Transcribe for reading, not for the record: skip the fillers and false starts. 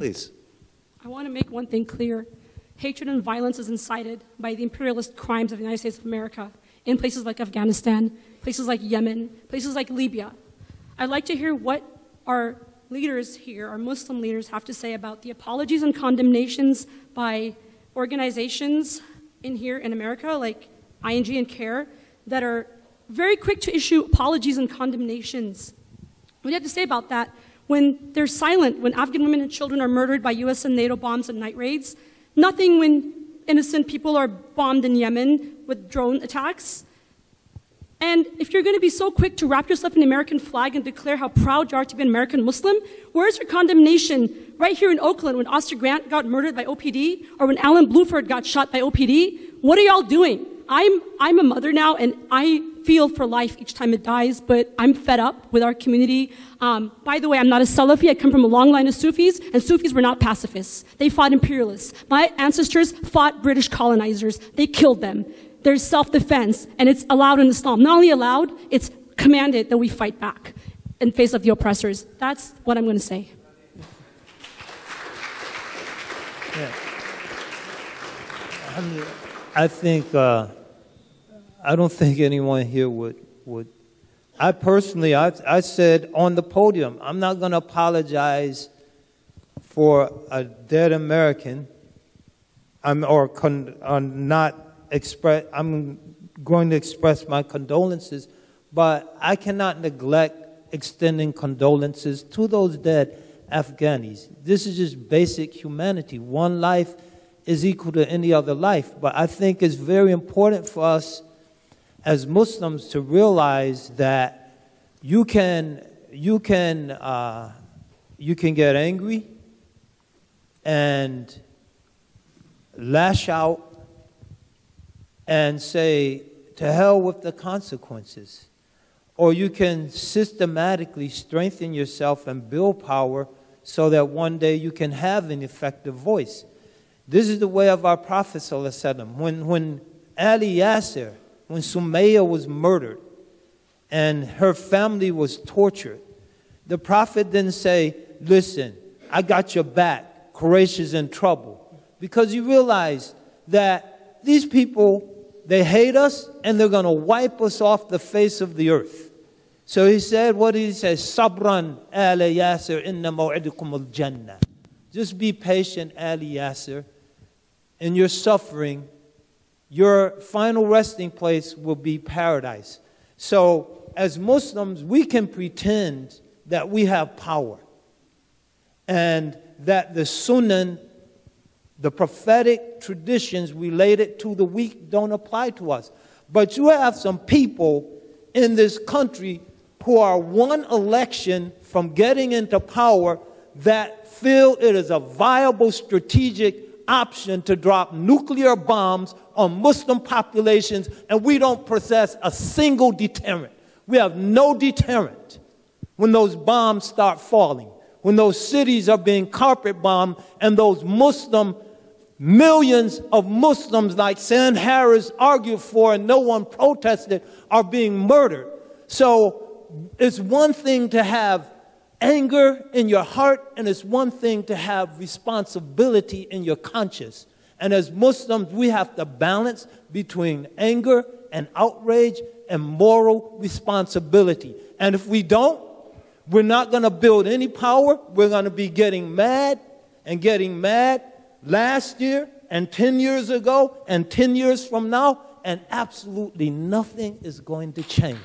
Please. I want to make one thing clear. Hatred and violence is incited by the imperialist crimes of the United States of America in places like Afghanistan, places like Yemen, places like Libya. I'd like to hear what our leaders here, our Muslim leaders, have to say about the apologies and condemnations by organizations in here in America, like ING and CARE, that are very quick to issue apologies and condemnations. What do you have to say about that when they're silent, when Afghan women and children are murdered by US and NATO bombs and night raids? Nothing when innocent people are bombed in Yemen with drone attacks. And if you're going to be so quick to wrap yourself in the American flag and declare how proud you are to be an American Muslim, where's your condemnation right here in Oakland when Oscar Grant got murdered by OPD or when Alan Bluford got shot by OPD? What are y'all doing? I'm a mother now, and I feel for life each time it dies, but I'm fed up with our community. By the way, I'm not a Salafi. I come from a long line of Sufis, and Sufis were not pacifists. They fought imperialists. My ancestors fought British colonizers. They killed them. There's self-defense, and it's allowed in Islam. Not only allowed, it's commanded that we fight back in face of the oppressors. That's what I'm going to say. Yeah. I think, I don't think anyone here would. I personally, I said on the podium, I'm not going to apologize for a dead American. I'm going to express my condolences, but I cannot neglect extending condolences to those dead Afghanis. This is just basic humanity. One life is equal to any other life, but I think it's very important for us as Muslims to realize that you can get angry and lash out and say, to hell with the consequences. Or you can systematically strengthen yourself and build power so that one day you can have an effective voice. This is the way of our Prophet ﷺ. When Ali Yasser, when Sumayya was murdered and her family was tortured, the Prophet didn't say, listen, I got your back, Quraysh is in trouble. Because he realized that these people, they hate us and they're going to wipe us off the face of the earth. So he said, what did he say? Sabran Ali Yasser inna maw'idukum al-jannah. Just be patient, Ali Yasser. In your suffering, your final resting place will be paradise. So as Muslims, we can pretend that we have power and that the Sunnah, the prophetic traditions related to the weak don't apply to us. But you have some people in this country who are one election from getting into power that feel it is a viable strategic option to drop nuclear bombs on Muslim populations, and we don't possess a single deterrent. We have no deterrent when those bombs start falling, when those cities are being carpet bombed, and those millions of Muslims like Sam Harris argued for and no one protested are being murdered. So it's one thing to have anger in your heart, and it's one thing to have responsibility in your conscience. And as Muslims, we have to balance between anger and outrage and moral responsibility. And if we don't, we're not going to build any power. We're going to be getting mad and getting mad last year and 10 years ago and 10 years from now, and absolutely nothing is going to change.